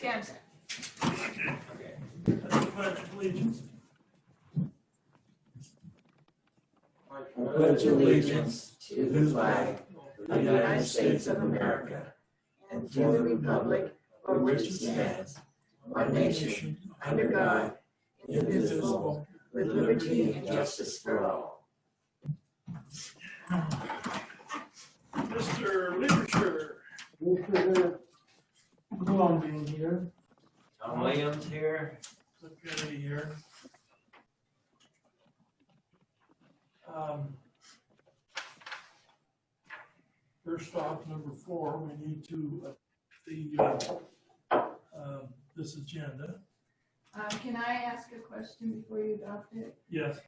Jansen. Okay. Let's pledge allegiance. I pledge allegiance to the flag of the United States of America and to the republic for which it stands, one nation, under God, indivisible, with liberty and justice for all. Mr. Literature. Mr. Goulon being here. Tom Williams here. Cliff Kennedy here. First off, number 4, we need to this agenda. Can I ask a question before you adopt it? Yes.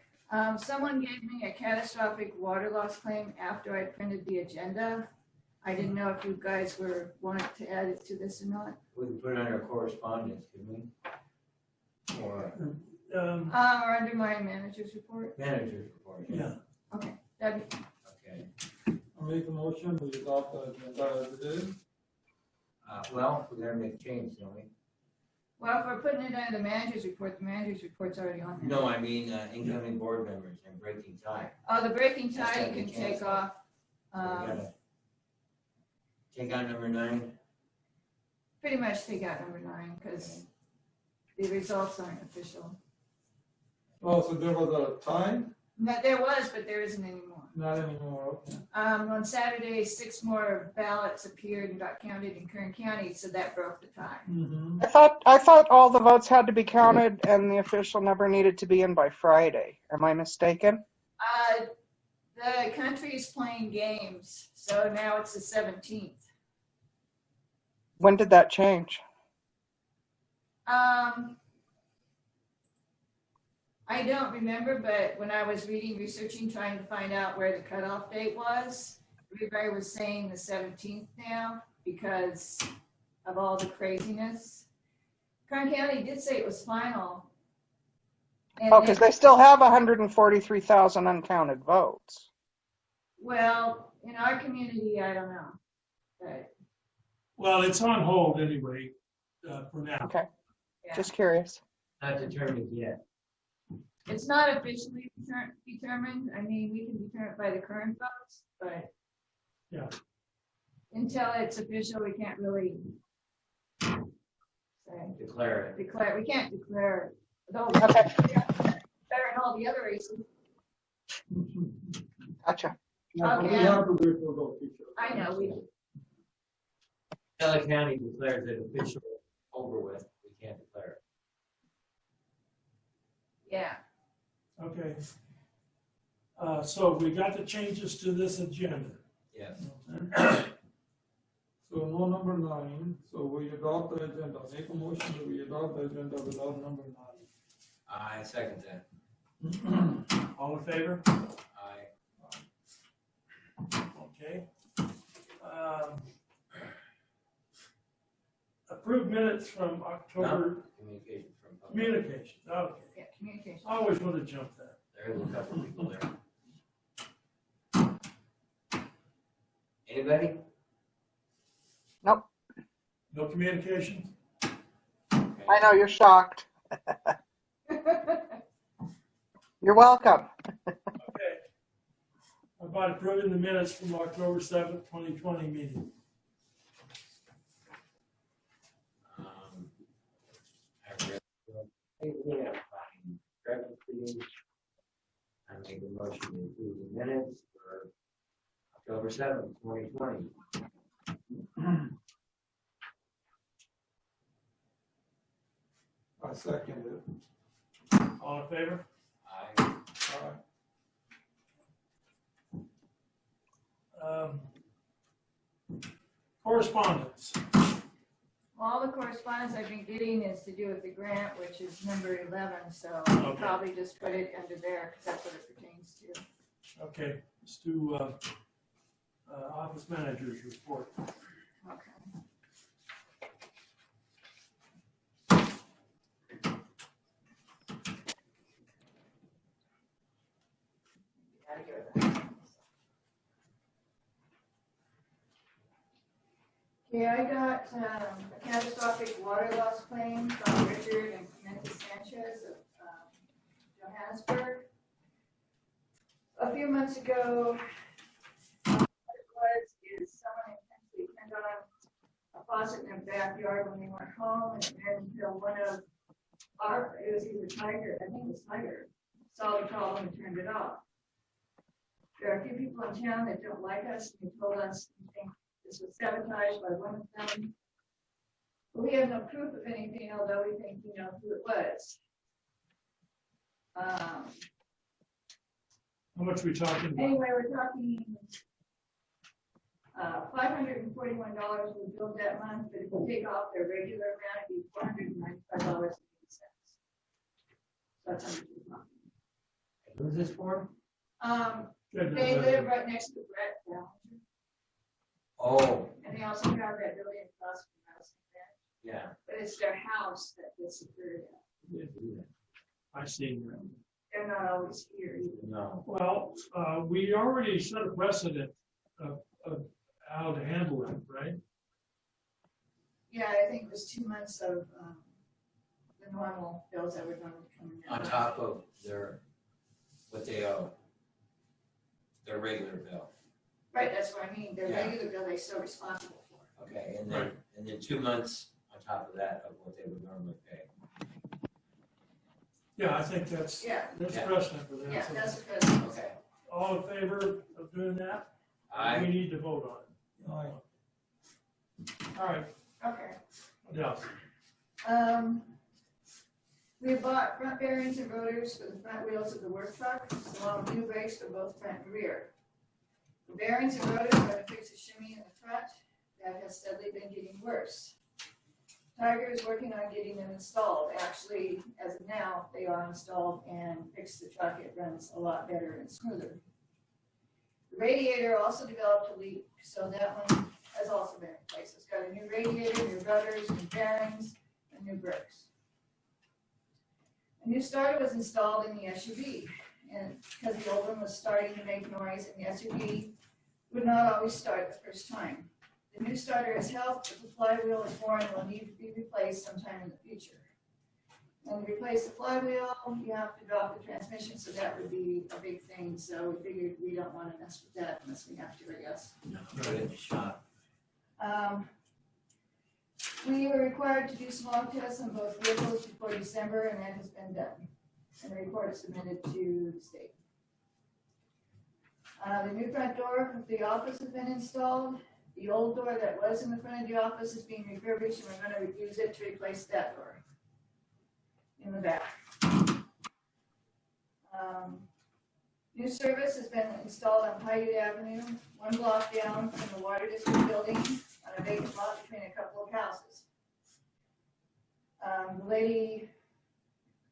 Someone gave me a catastrophic water loss claim after I printed the agenda. I didn't know if you guys wanted to add it to this or not. We can put it under correspondence, can we? Or Or under my manager's report. manager's report. Yeah. Okay, that'd be, Okay. I make a motion, we adopt the agenda as it is. Well, we're gonna make a change, don't we? well, if we're putting it under the manager's report's already on there. No, I mean, incoming board members and breaking tie. Oh, the breaking That's tie gotta you be can take canceled. off. So we gotta take out number 9. Pretty much take out number 9 because the results aren't official. Oh, so there was a time? But there was, but there isn't anymore. Not anymore, okay. On Saturday, 6 more ballots appeared and got counted in Kern County, so that broke the tie. Mm-hmm. I thought all the votes had to be counted and the official number needed to be in by Friday. Am I mistaken? The country's playing games, so now it's the 17th. When did that change? I don't remember, but when I was researching, trying to find out where the cutoff date was, everybody was saying the 17th now because of all the craziness. Kern County did say it was final. And Oh, because they still have 143,000 uncounted votes. well, in our community, I don't know. But Well, it's on hold anyway, for now. Okay, yeah. just curious. Not determined yet. It's not officially determined. I mean, we can determine it by the current votes, but Yeah. until it's official, we can't really say, Declare it. declare. We can't declare it. Though Okay. better than all the other races. Gotcha. Yeah, we Okay. have to wait for the official. I know we. LA County declares it official over with. We can't declare it. Yeah. Okay. So we got the changes to this agenda. Yes. So no number 9, so we adopt the agenda. Make a motion that we adopt the agenda without number 9. I second that. All in favor? I Okay. Approved minutes from October. communication from public. Communications, okay. Yeah, communication. I always want to jump that. There's a couple people there. Anybody? Nope. No communications? Okay. I know you're shocked. You're welcome. Okay. How about approving the minutes from October 7th, 2020 meeting? I read. Yeah, fine. Discrepancies. I make a motion to approve the minutes for October 7th, 2020. I second it. All in favor? I All right. Correspondence. All the correspondence I've been getting is to do with the grant, which is number 11, so I'll Okay. probably just put it under there because that's what it pertains to. Okay, let's do office manager's report. Okay. Gotta go to that. Yeah, I got a catastrophic water loss claim from Richard and Clemente Sanchez of Johannesburg. A few months ago, what it was is someone intentionally turned on a faucet in their backyard when they weren't home, and then until one of our, it was either Tiger, I think it was Tiger, saw the problem and turned it off. There are a few people in town that don't like us, and they told us they think this was sabotaged by one of them. But we have no proof of anything, although we think we know who it was. How much are we talking about? Anyway, we're talking $541 we billed that month, but if you take off their regular amount, it'd be $495.80. So that's how much we're talking. Who's this for? They live right next to Brett Ballinger, Oh, and they also have that building across from us. yeah. But it's their house that gets secured at. I see them. They're not always here either. No. Well, we already set a precedent of how to handle it, right? Yeah, I think it was 2 months of the normal bills that were going to come in. On top of what they owe. Their regular bill. Right, that's what I mean. Their Yeah. regular bill they're still responsible for. Okay, and then 2 months on top of that of what they would normally pay. Yeah, I think that's Yeah, precedent for that. yeah, So that's the president. Okay. all in favor of doing that? We need to vote on it. Aye. All right, Okay. what else? We bought front bearings and rotors for the front wheels of the work truck, along with new brakes for both front and rear. The bearings and rotors are to fix a shimmy in the front that has steadily been getting worse. Tiger is working on getting them installed. Actually, as of now, they are installed and fixed the truck. It runs a lot better and smoother. The radiator also developed a leak, so that one has also been replaced. It's got a new radiator, new rudders, new bearings, and new brakes. A new starter was installed in the SUV, and because the old one was starting to make noise, and the SUV would not always start the first time. The new starter has helped, but the flywheel is worn and will need to be replaced sometime in the future. When you replace the flywheel, you have to drop the transmission, so that would be a big thing. So we figured we don't want to mess with that unless we have to, I guess. No, put it in the shop. We were required to do smog tests on both vehicles before December, and that has been done. And the report is submitted to the state. The new front door of the office has been installed. The old door that was in the front of the office is being refurbished, and we're going to use it to replace that door in the back. New service has been installed on Paiute Avenue, 1 block down from the water district building on a vacant lot between a couple of houses. The lady,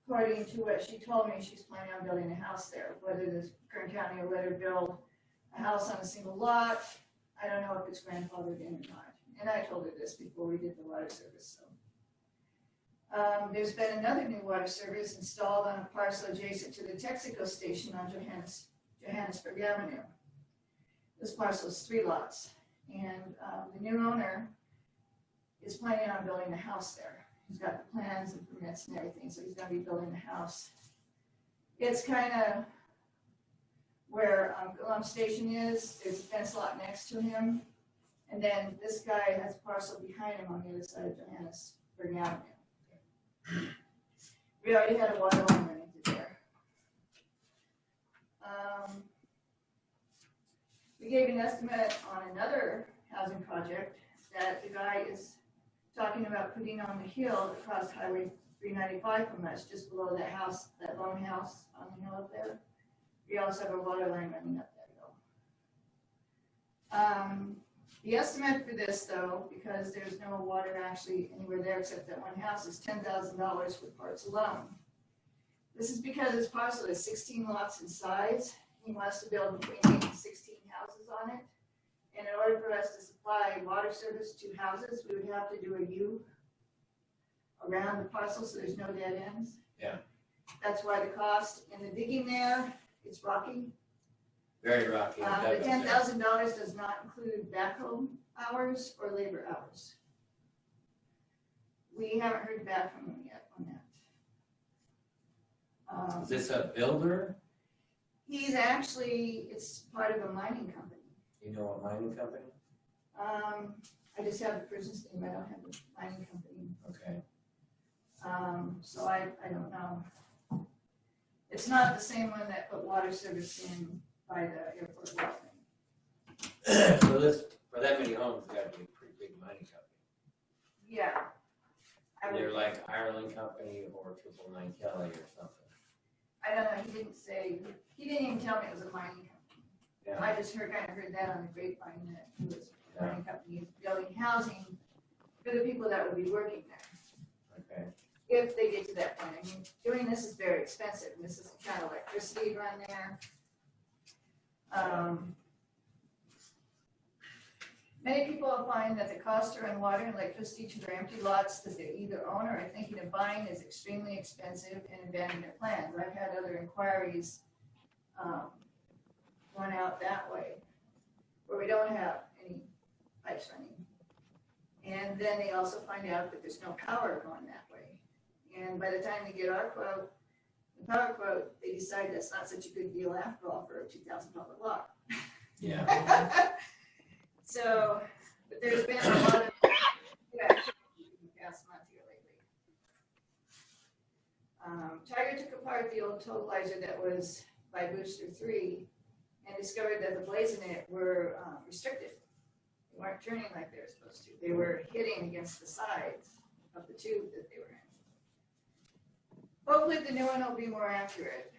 according to what she told me, she's planning on building a house there. Whether the Kern County will let her build a house on a single lot, I don't know if it's grandfathered in or not. And I told her this before we did the water service. So. There's been another new water service installed on a parcel adjacent to the Texaco station on Johannesburg Avenue. This parcel is 3 lots, and the new owner is planning on building a house there. He's got the plans and permits and everything, so he's going to be building a house. It's kind of where Golem Station is. There's a fence lot next to him, and then this guy has a parcel behind him on the other side of Johannesburg Avenue. We already had a water line running through there. We gave an estimate on another housing project that the guy is talking about putting on the hill across Highway 395 from us, just below that house, that lone house on the hill up there. We also have a water line running up that hill. The estimate for this, though, because there's no water actually anywhere there except that one house, is $10,000 for parts alone. This is because this parcel is 16 lots in size. He wants to build between 8 and 16 houses on it. And in order for us to supply water service to houses, we would have to do a U around the parcel so there's no dead ends. Yeah. That's why the cost in the digging there, it's rocky. Very rocky. The $10,000 does not include backhoe hours or labor hours. We haven't heard back from them yet on that. Is this a builder? He's actually, it's part of a mining company. You know a mining company? I just have the person's name, I don't have the mining company. Okay. So I don't know. It's not the same one that put water service in by the airport walkway. So this, for that many homes, it's gotta be a pretty big mining company. Yeah. I would- They're like Ireland Company or 999 Kelly or something. I don't know, he didn't say, he didn't even tell me it was a mining company. Yeah. I just kind of heard that on the grapevine that it was a mining company building housing for the people that would be working there. Okay. If they get to that point. I mean, doing this is very expensive. This is the kind of electricity run there. Many people find that the cost to run water and electricity to their empty lots that they either own or are thinking of buying is extremely expensive and abandon their plans. I've had other inquiries going out that way where we don't have any pipes running. And then they also find out that there's no power going that way. And by the time they get our quote, the power quote, they decide that's not such a good deal after all for a $2,000 lot. Yeah. So, but there's been a lot of action in the past month here lately. Tiger took apart the old totalizer that was by Booster 3 and discovered that the blades in it were restricted. They weren't turning like they were supposed to. They were hitting against the sides of the tube that they were in. Hopefully the new one will be more accurate.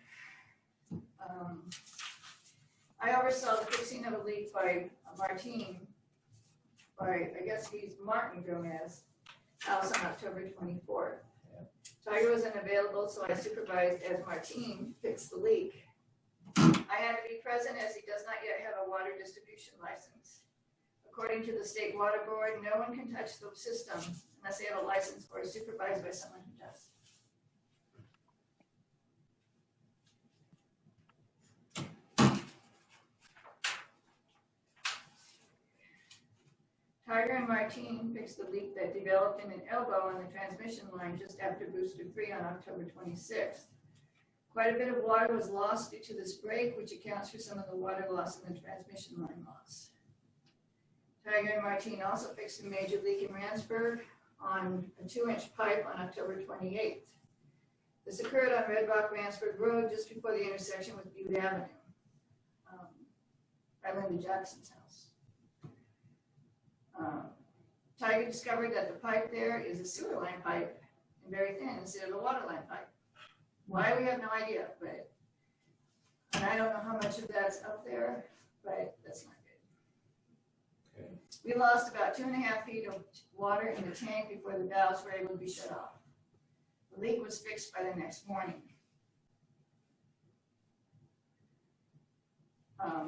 I oversaw the fixing of a leak by Martin, I guess he's Martin Gomez, house on October 24th. Yeah. Tiger was unavailable, so I supervised as Martin fixed the leak. I had to be present as he does not yet have a water distribution license. According to the State Water Board, no one can touch the system unless they have a license or is supervised by someone who does. Tiger and Martin fixed the leak that developed in an elbow on the transmission line just after Booster 3 on October 26th. Quite a bit of water was lost due to this break, which accounts for some of the water loss in the transmission line loss. Tiger and Martin also fixed a major leak in Randsburg on a 2-inch pipe on October 28th. This occurred on Red Rock Randsburg Road just before the intersection with Butte Avenue, by Linda Jackson's house. Tiger discovered that the pipe there is a sewer line pipe and very thin instead of a water line pipe. Why, we have no idea, but, and I don't know how much of that's up there, but that's not good. Okay. We lost about 2.5 feet of water in the tank before the valves were able to be shut off. The leak was fixed by the next morning.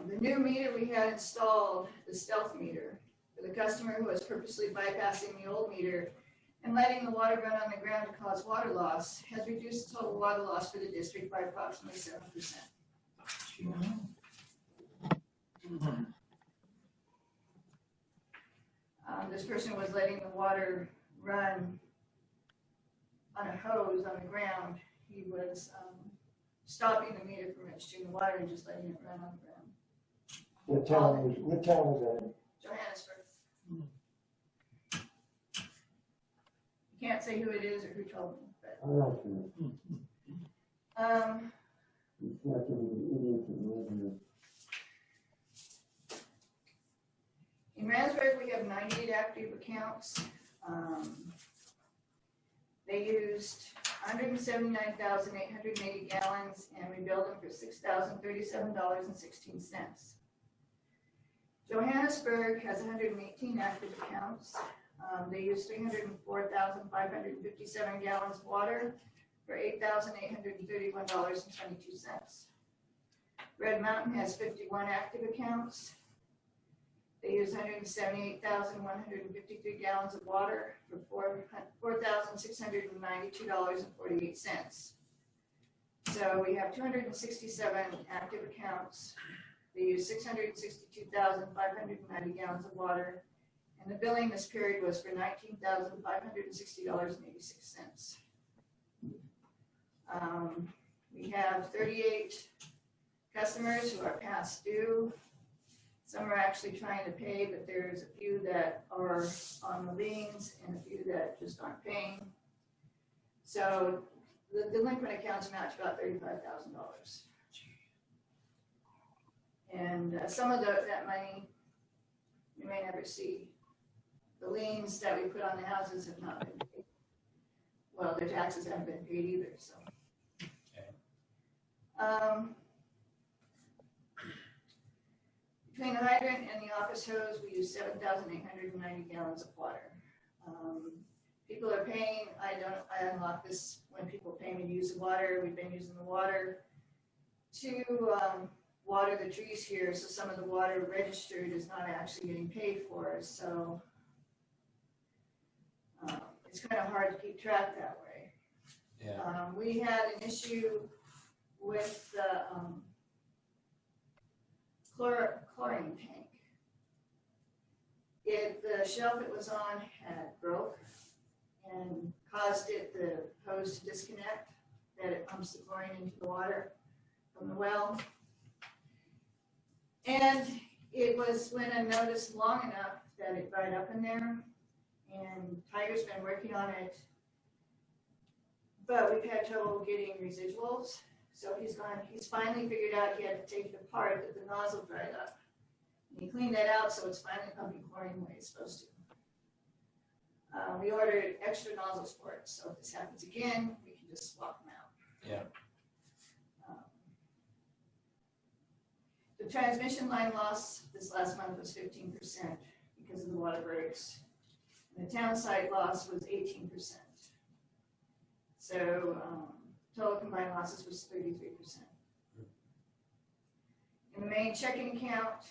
The new meter we had installed, the stealth meter, for the customer who was purposely bypassing the old meter and letting the water run on the ground to cause water loss, has reduced total water loss for the district by approximately 7%. This person was letting the water run on a hose on the ground. He was stopping the meter from registering the water and just letting it run on the ground. What town was that in? Johannesburg. You can't say who it is or who told me, but I don't know. It's like an idiot that lives in in Randsburg, we have 98 active accounts. They used 179,880 gallons, and we billed them for $6,037.16. Johannesburg has 118 active accounts. They use 304,557 gallons of water for $8,831.22. Red Mountain has 51 active accounts. They use 178,153 gallons of water for $4,692.48. So we have 267 active accounts. They use 662,590 gallons of water And the billing this period was for $19,560.86. We have 38 customers who are past due. Some are actually trying to pay, but there's a few that are on the liens and a few that just aren't paying. So the delinquent accounts amount to about $35,000. And some of that money you may never see. The liens that we put on the houses have not been paid. Well, their taxes haven't been paid either, so. Between the hydrant and the office hose, we use 7,890 gallons of water. People are paying, I unlock this when people pay me to use the water. We've been using the water to water the trees here, so some of the water registered is not actually getting paid for, so it's kind of hard to keep track that way. Yeah. We had an issue with the chlorine tank. The shelf it was on had broke and caused the hose to disconnect, that it pumps the chlorine into the water from the well. And it was went unnoticed long enough that it dried up in there, and Tiger's been working on it, but we've had trouble getting residuals. So he's finally figured out he had to take it apart, that the nozzle dried up. And he cleaned that out, so it's finally pumping chlorine the way it's supposed to. We ordered extra nozzles for it, so if this happens again, we can just swap them out. Yeah. The transmission line loss this last month was 15% because of the water breaks. And the town site loss was 18%. So total combined losses was 33%. In the main checking account,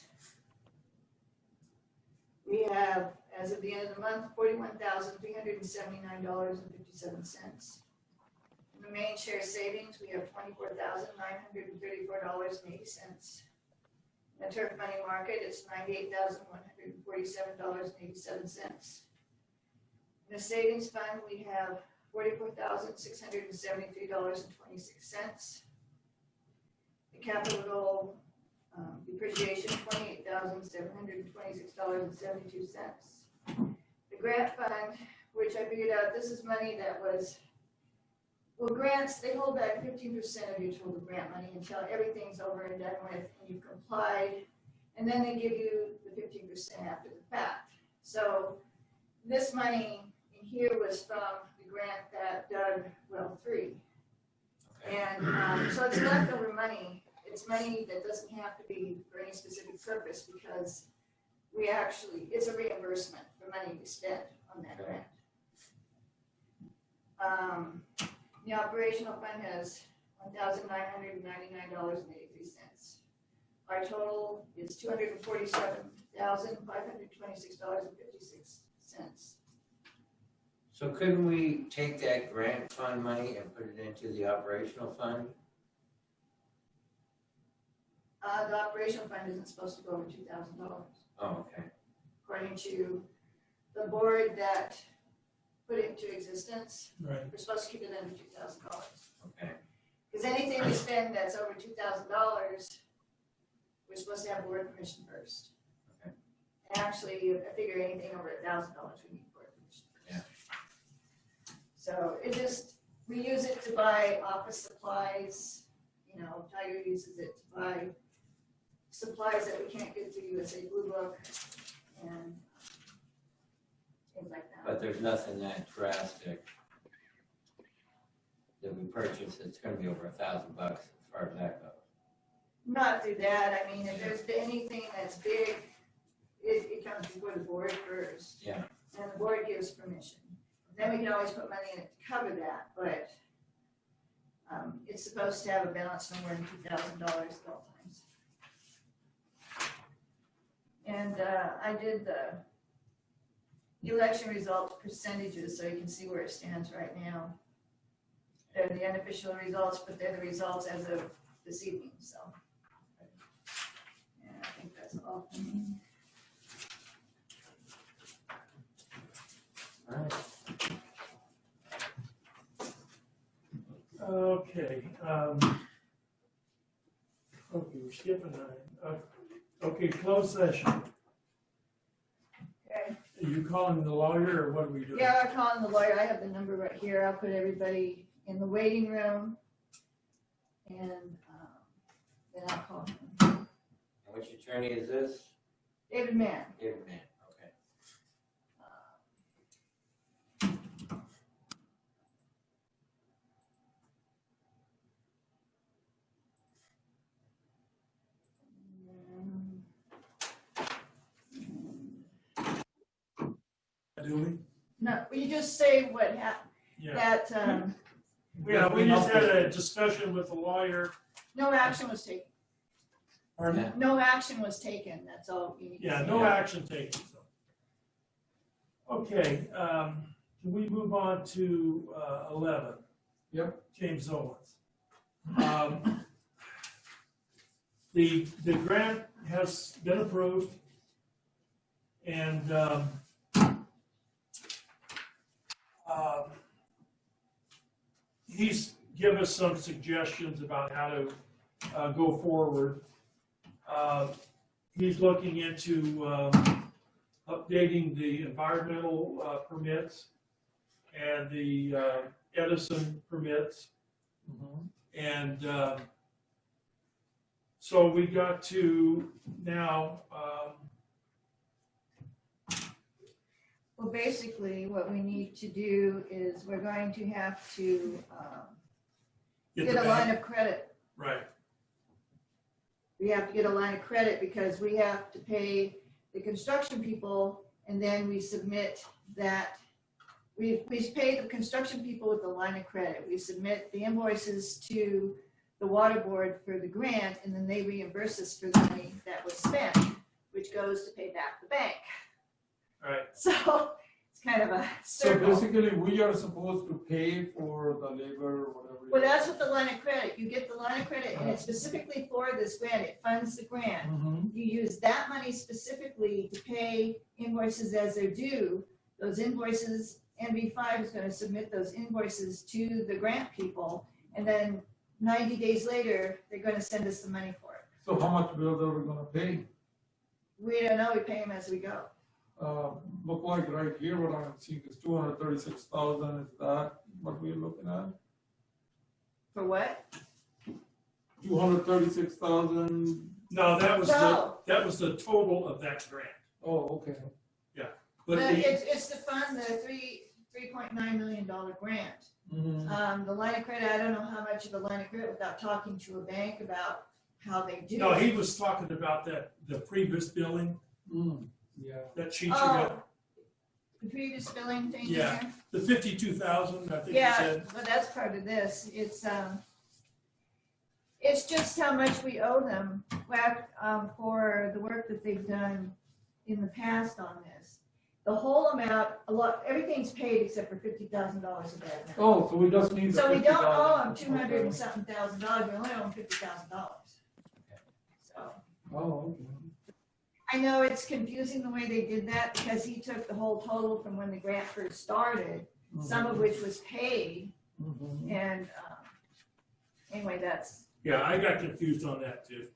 we have, as of the end of the month, $41,379.57. In the main share savings, we have $24,934.80. In the turf money market, it's $98,147.87. In the savings fund, we have $44,673.26. The capital depreciation, $28,726.72. The grant fund, which I figured out this is money that was, well, grants, they hold back 15% of your total grant money until everything's over and done with and you've complied, and then they give you the 15% after the fact. So this money in here was from the grant that dug well 3. And so it's leftover money. It's money that doesn't have to be for any specific purpose because it's a reimbursement for money we spent on that grant. The operational fund has $1,999.83. Our total is $247,526.56. So couldn't we take that grant fund money and put it into the operational fund? The operational fund isn't supposed to go over $2,000. Oh, okay. According to the board that put it into existence, Right. we're supposed to keep it under $2,000. Okay. Because anything we spend that's over $2,000, we're supposed to have board permission first. Okay. And actually, I figure anything over $1,000, we need board permission first. Yeah. So we use it to buy office supplies. You know, Tiger uses it to buy supplies that we can't get through USA Blue Book and things like that. But there's nothing that drastic that we purchase that's gonna be over $1,000 as far as that goes. Not through that. I mean, if there's anything that's big, it comes before the board first. Yeah. And the board gives permission. Then we can always put money in it to cover that, but it's supposed to have a balance no more than $2,000 at all times. And I did the election results percentages so you can see where it stands right now. They're the unofficial results, but they're the results as of this evening, so. And I think that's all. Alright. Okay, okay, we're skipping 9. Okay, closed session. Okay. Are you calling the lawyer or what are we doing? Yeah, I'm calling the lawyer. I have the number right here. I'll put everybody in the waiting room. And then I'll call him. And which attorney is this? David Mann. David Mann, okay. Do we? No, will you just say what happened? Yeah. That Yeah, we just had a discussion with the lawyer. no action was taken. Pardon? Yeah. No action was taken. That's all you need to Yeah, say. no action taken. So. Okay, can we move on to 11? Yep. James Owens. The grant has been approved, and he's given us some suggestions about how to go forward. He's looking into updating the environmental permits and the Edison permits. And so we got to now, Well, basically, what we need to do is we're going to have to get get the a line back, of credit. right, We have to get a line of credit because we have to pay the construction people, and then we submit that. We pay the construction people with the line of credit. We submit the invoices to the water board for the grant, and then they reimburse us for the money that was spent, which goes to pay back the bank. right. So it's kind of a So circle. basically, we are supposed to pay for the labor or whatever. Well, that's what the line of credit, you get the line of credit, and it's specifically for this grant, it funds the grant. Mm-hmm. You use that money specifically to pay invoices as they're due. Those invoices, NV5 is gonna submit those invoices to the grant people, and then 90 days later, they're gonna send us the money for it. So how much bills are we gonna pay? We don't know, we pay them as we go. Look like right here, what I'm seeing is 236,000, is that what we're looking at? For what? 236,000, No, that was No. the total of that grant. oh, okay. But It's to fund the $3.9 million grant. Mm-hmm. The line of credit, I don't know how much of a line of credit without talking to a bank about how they do. no, it. he was talking about the previous billing, Yeah. that sheet you got, Oh, the previous billing thing Yeah. there? the 52,000, I think you Yeah, said. but that's part of this. It's just how much we owe them for the work that they've done in the past on this. The whole amount, everything's paid except for $50,000 of that amount. Oh, so we just need the So we don't owe them $50,000. $200 and something thousand, we only owe them $50,000. So. Oh, I know it's confusing the way they did that because he took the whole total from when the grant first started, okay. some of which was paid, Mhm. and anyway, Yeah, I got confused on that too.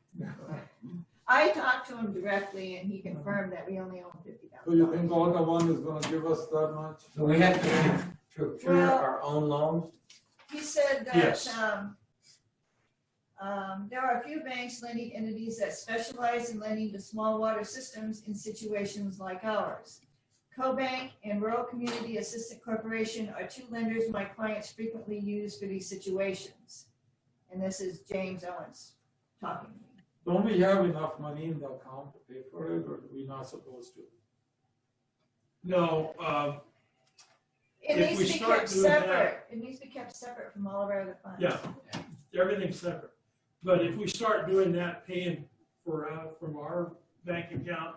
I talked to him directly and he confirmed that we only owe him So you think $50,000. all the one is gonna give us that much? So we have to procure Well- our own loans? He said that, Yes. there are a few banks lending entities that specialize in lending to small water systems in situations like ours. CoBank and Rural Community Assistant Corporation are two lenders my clients frequently use for these situations. And this is James Owens talking to me. Don't we have enough money in the account to pay for it, or are we not supposed to? No, It If needs we to be start kept doing that- separate. It needs to be kept separate from all of our other funds. yeah, everything's separate. But if we start doing that, paying from our bank account,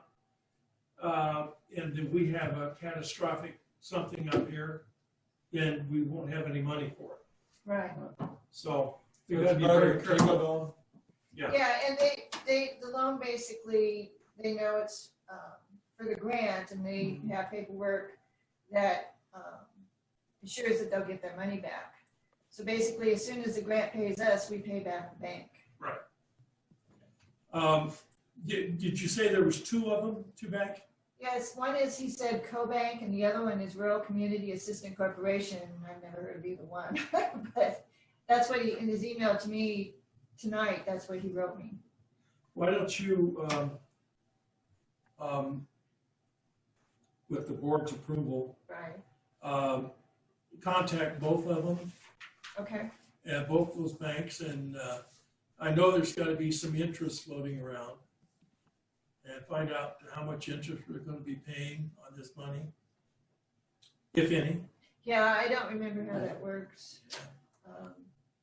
and then we have a catastrophic something up here, then we won't have any money for it. Right. So we It's gotta be better very to take careful. it on. Yeah, and the loan basically, they know it's for the grant, and they have paperwork that ensures that they'll get their money back. So basically, as soon as the grant pays us, we pay back the bank. Did you say there was two of them, two banks? Yes, one is, he said, CoBank, and the other one is Rural Community Assistant Corporation. I've never heard of either one. But that's what he, in his email to me tonight, that's what he wrote me. Why don't you, with the board's approval, Right, contact both of them, okay, both those banks, and I know there's got to be some interest floating around, and find out how much interest we're going to be paying on this money, if any. yeah, I don't remember how that works.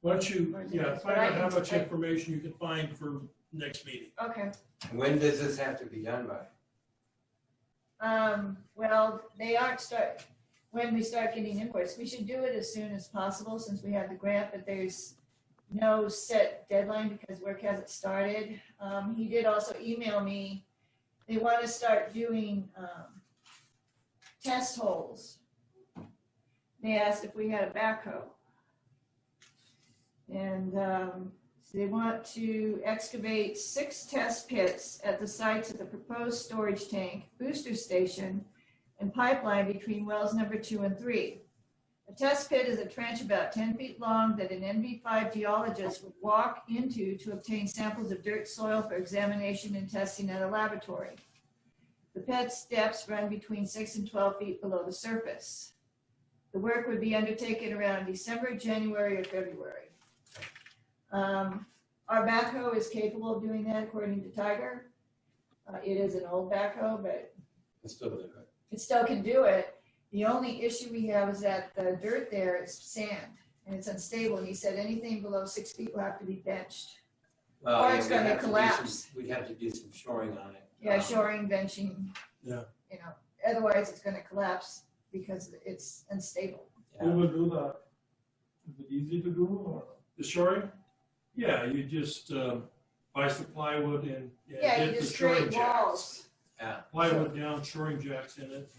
Why don't you, Or is it yeah, just- find but I out how can- much information you can find for next meeting. Okay, When does this have to be done by? well, they aren't when we start getting invoices. We should do it as soon as possible since we have the grant, but there's no set deadline because work hasn't started. He did also email me. They want to start doing test holes. They asked if we had a backhoe. And so they want to excavate 6 test pits at the sites of the proposed storage tank, booster station, and pipeline between wells number 2 and 3. A test pit is a trench about 10 feet long that an NV5 geologist would walk into to obtain samples of dirt soil for examination and testing at a laboratory. The pit's depths run between 6 and 12 feet below the surface. The work would be undertaken around December, January, or February. Our backhoe is capable of doing that according to Tiger. It is an old backhoe, but Let's do it. it still can do it. The only issue we have is that the dirt there is sand and it's unstable. And he said anything below 6 feet will have to be benched. Well, Or yeah, it's we'd gonna have to do collapse. some- We'd have to do some shoring on it. Yeah, shoring, benching. Yeah. You know, otherwise it's gonna collapse because it's unstable. Who will do that? Is it easy to do or? The shoring? Yeah, you just buy some plywood and Yeah, you get the just shoring straight jacks. walls. Yeah, Plywood down, shoring jacks in it.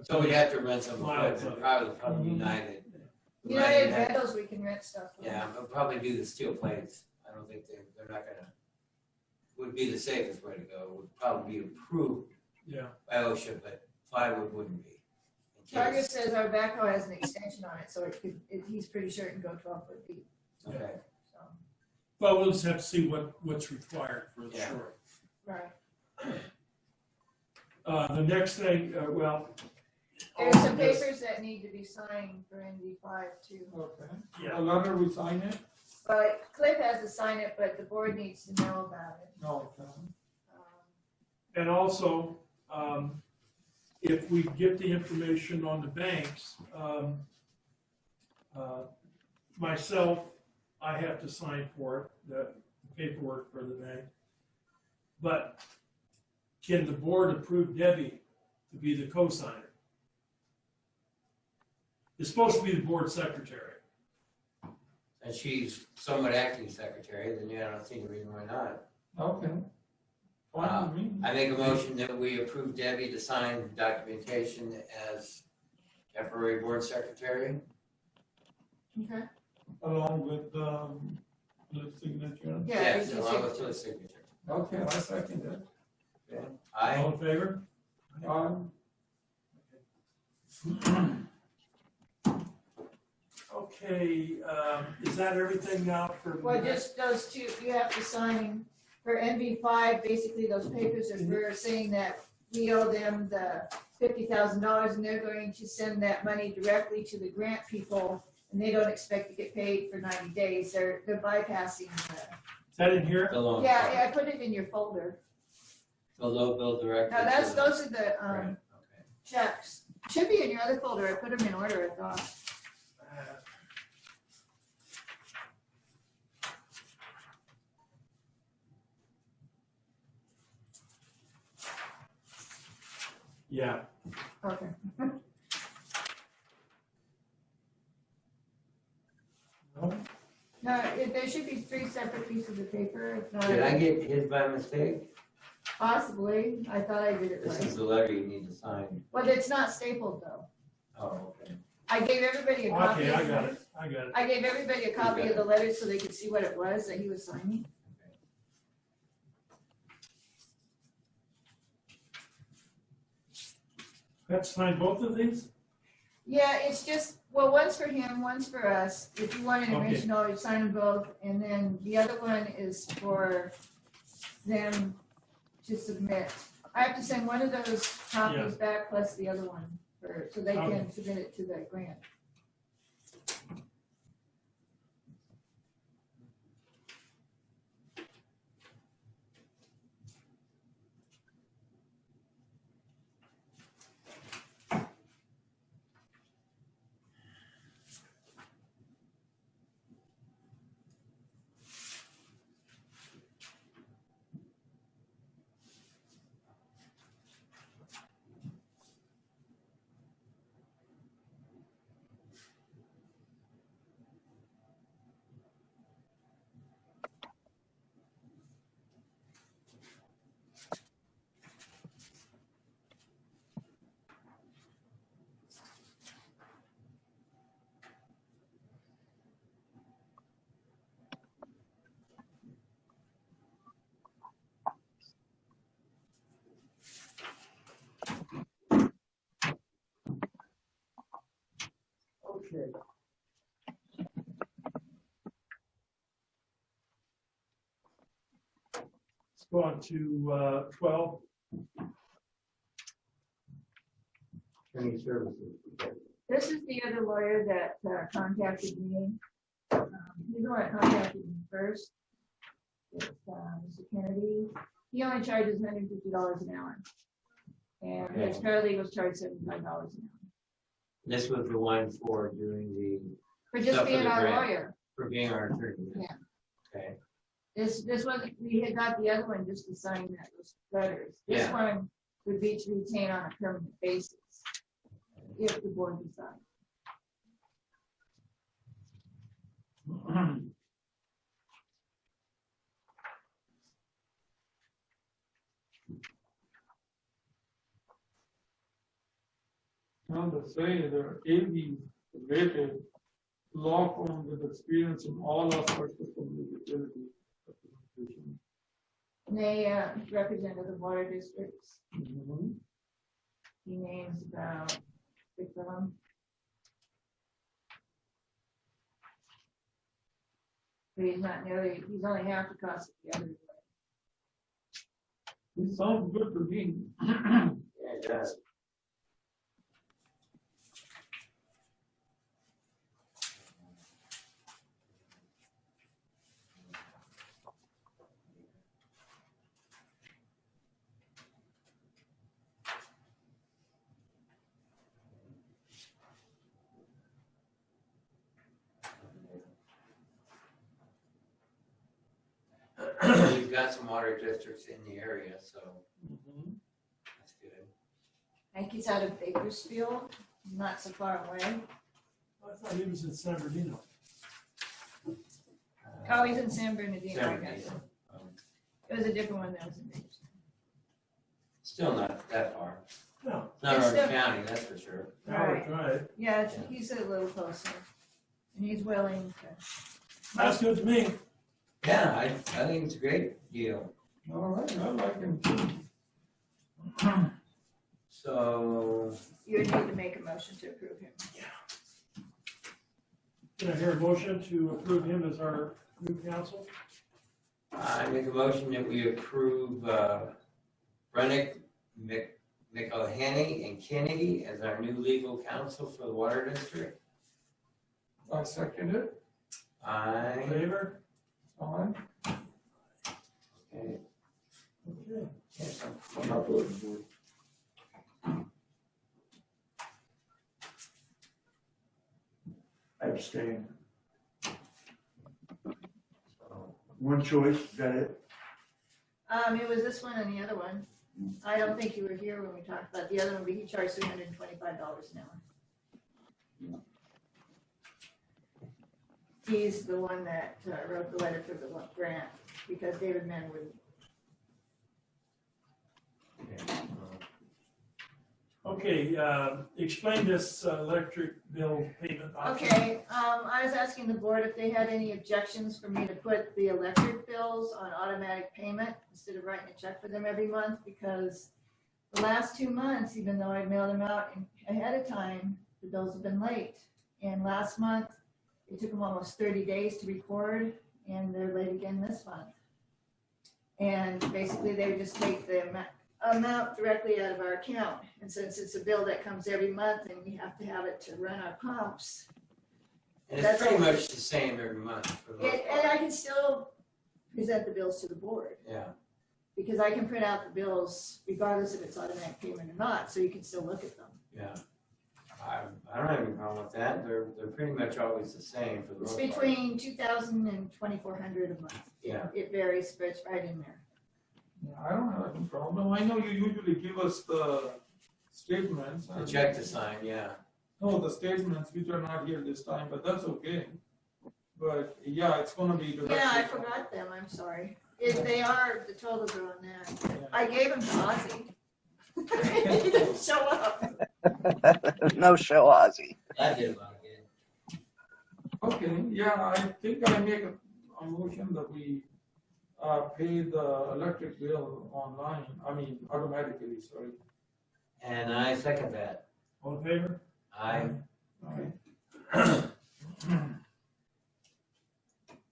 so we'd have to rent some Miles equipment, up. probably Mhm. United. We might United even have- Rentals, we can rent stuff from. Yeah, we'll probably do the steel plates. I don't think they're not gonna, would be the safest way to go. Would probably be approved Yeah, by OSHA, but plywood wouldn't be. In Tiger case- says our backhoe has an extension on it, so he's pretty sure it can go 12 foot deep, Okay, so, well, we'll just have to see what's required for the Yeah. shoring. right. The next thing, well. There's some papers that need to be signed for NV5 too. Okay. Yeah. A letter we sign it? But Cliff has to sign it, but the board needs to know about it. No, okay. And also, if we get the information on the banks, myself, I have to sign for it, the paperwork for the bank. But can the board approve Debbie to be the co-signer? It's supposed to be the board secretary. and she's somewhat acting secretary, then yeah, I don't see any reason why not. Okay. Fine with me. I make a motion that we approve Debbie to sign documentation as temporary board secretary. Okay. Along with, Cliff's signature. Yeah. Yes, you along should- with Cliff's signature. Okay, I second it. Aye. All in favor? Okay, is that everything now for? Well, just those two, you have to sign for NV5, basically those papers are for saying that we owe them the $50,000 and they're going to send that money directly to the grant people and they don't expect to get paid for 90 days. They're bypassing the, Is that in here? The loan. yeah, I put it in your folder. The low bill director. Now, those are the Right, okay. checks. Should be in your other folder. I put them in order, I thought. Yeah, Okay. No, there should be 3 separate pieces of paper. If not, Did I get his by mistake? possibly. I thought I did it This right. is the letter you need to sign. Well, it's not stapled though. Oh, okay. I gave everybody a copy. Okay, I of got it, I got it. I gave everybody a copy of the letter so they could see what it was that he was signing. Let's sign both of these? Yeah, it's just, well, one's for him, one's for us. If you want an Okay. original, you sign them both. And then the other one is for them to submit. I have to send one of those copies back plus the other one so they can Okay. submit it to the grant. Okay. Let's go on to 12. Any services. This is the other lawyer that contacted me. He's the one that contacted me first. It's Mr. Kennedy. He only charges $150 an hour. And his paralegals charge $75 an hour. This was the one for doing the, For just Stuff for being the our grant. lawyer. for being our attorney. Yeah. Okay, This one, we had got the other one just to sign that, those letters. This Yeah. one would be to retain on a permanent basis. If the board decides. Now they say they're AV rated law firm with experience in all aspects of public utility. representation. And they represented the water districts. Mhm. He names about 6 of them. But he's not nearly, he's only half the cost of the other. It sounds good to me. yeah, it does. We've got some water districts in the area, so Mhm. that's good. I think he's out of Bakersfield, not so far away. I thought he was in San Bernardino. Oh, he's in San Bernardino, I San guess. Bernardino. It was a different one that was in Bakersfield. Still not that far. No, It's not It's Orange still- County, that's for sure. hour Right. drive. Yeah, he's a little closer. And he's willing to. That's good to me. Yeah, I think it's a great deal. All right, I like him too. So, You would need to make a motion to approve him. Can I hear a motion to approve him as our new counsel? I make a motion that we approve Brennick, McElhenney, and Kennedy as our new legal counsel for the water district. I second it. I, Favor? Fine. okay. Okay. I'm not voting for it. I abstain. So, One choice, is that it? It was this one and the other one. I don't think you were here when we talked about the other one, but he charged $325 an hour. He's the one that wrote the letter for the grant because David Mann wouldn't. okay. Okay, Okay, explain this electric bill payment option. Okay, I was asking the board if they had any objections for me to put the electric bills on automatic payment instead of writing a check for them every month, because the last 2 months, even though I mailed them out ahead of time, the bills have been late. And last month, it took them almost 30 days to record, and they're late again this month. And basically, they would just take the amount directly out of our account. And since it's a bill that comes every month and we have to have it to run our pumps, And That's it's pretty all. much the same every month for the most and I part. can still present the bills to the board, Yeah, because I can print out the bills regardless if it's automatic payment or not, so you can still look at them. yeah. I don't have any problem with that. They're pretty much always the same for the It's most part. between 2,000 and 2,400 a month. Yeah. It varies, but it's right in there. Yeah, I don't have any problem. I know you usually give us the statements. The check to sign, yeah. No, the statements which are not here this time, but that's okay. But yeah, it's gonna be directly. Yeah, I forgot them, I'm sorry. If they are, the totals are on that. Yeah. I gave them to Ozzy. He didn't show up. No show, Ozzy. That did about good. Okay, yeah, I think I make a motion that we pay the electric bill online, automatically, sorry. And I second that. All in favor? I, Alright.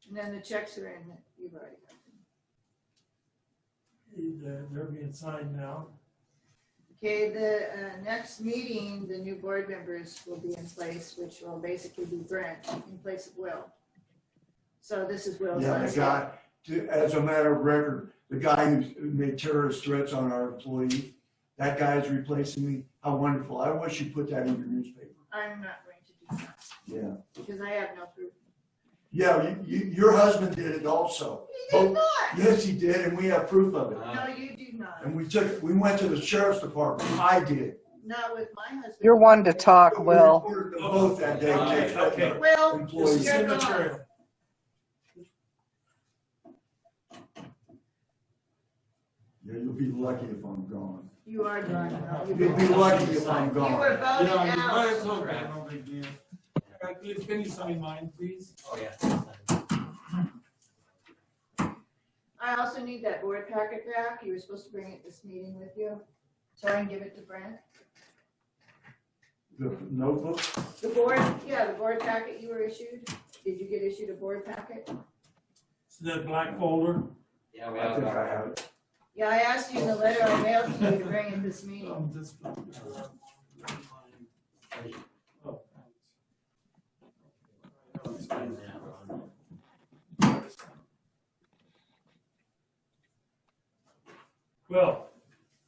And then the checks are in, you've already got them. They're being signed now. Okay, the next meeting, the new board members will be in place, which will basically be Brent in place of Will. So this is Will's Yeah, last the day. guy, as a matter of record, the guy who made terrorist threats on our employee, that guy is replacing me. How wonderful. I wish you put that in your newspaper. I'm not going to do that Yeah. because I have no proof. Yeah, your husband did it also. He did not. Yes, he did, and we have proof of it. No, you do not. And we went to the sheriff's department. I did. Not with my husband. You're one to talk, We Will. reported them both that day. Okay, okay. Will, This Employees. is you're gone. immaterial. Yeah, you'll be lucky if I'm gone. You are gone. You'll be lucky if I'm You were gone. voted Yeah, out. it's okay, no big deal. Can you sign mine, please? oh yeah. I also need that board packet back. You were supposed to bring it this meeting with you, so I can give it to Brent. The notebook? The board, yeah, the board packet you were issued. Did you get issued a board packet? So that black folder. Yeah, we I all think got I it. have it. Yeah, I asked you in the letter I mailed to you to bring it this meeting. Just. Oh, thanks. Sign that one. Well,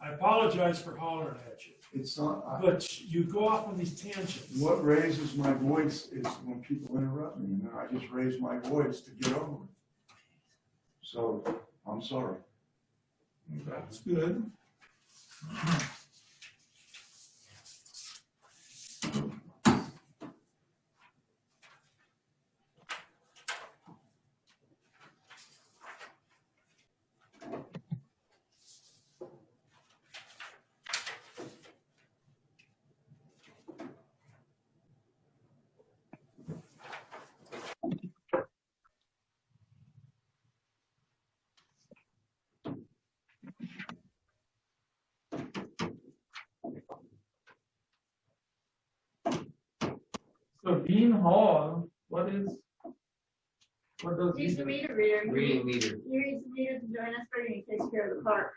I apologize for hollering at you, It's not, but you go off on these tangents. what raises my voice is when people interrupt me, and I just raise my voice to get over it. So, I'm sorry. That's good. So Dean Hall, what does he He's the do? meter reader. Reading meter. He reads the meters in Johannesburg and he takes care of the park.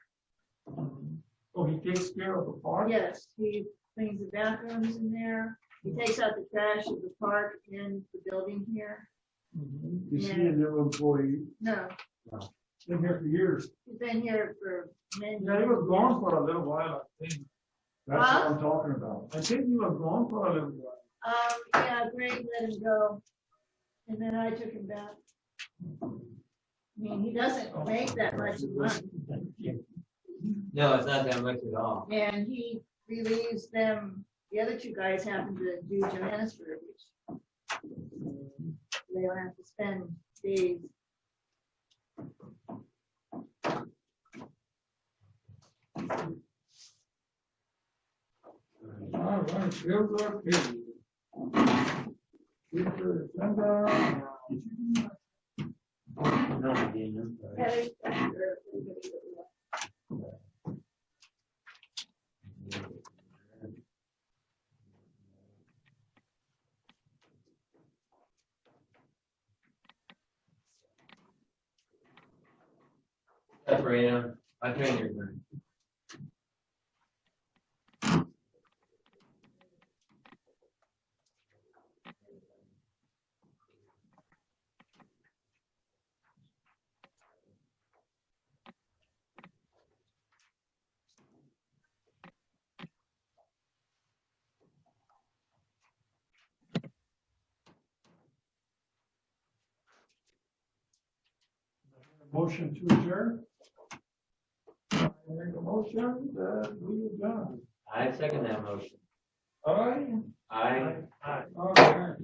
Oh, he takes care of the park? Yes, he cleans the bathrooms in there. He takes out the trash of the park and the building here. Mhm. Is he a new employee? No, Been here for years. he's been here for many Yeah, he was gone for a little while, I think. That's what I'm talking about. I think he was gone for a little while. Yeah, Greg let him go. And then I took him back. I mean, he doesn't make that much money. No, it's not that much at all. And he relieves them, the other two guys happen to do Johannesburg, which they don't have to spend days. right, bills are paid. Future agenda. No, I didn't. Sabrina, I can't hear you. Motion to adjourn? Make a motion that we adjourn. I second that motion. All right? I. Aye. All right.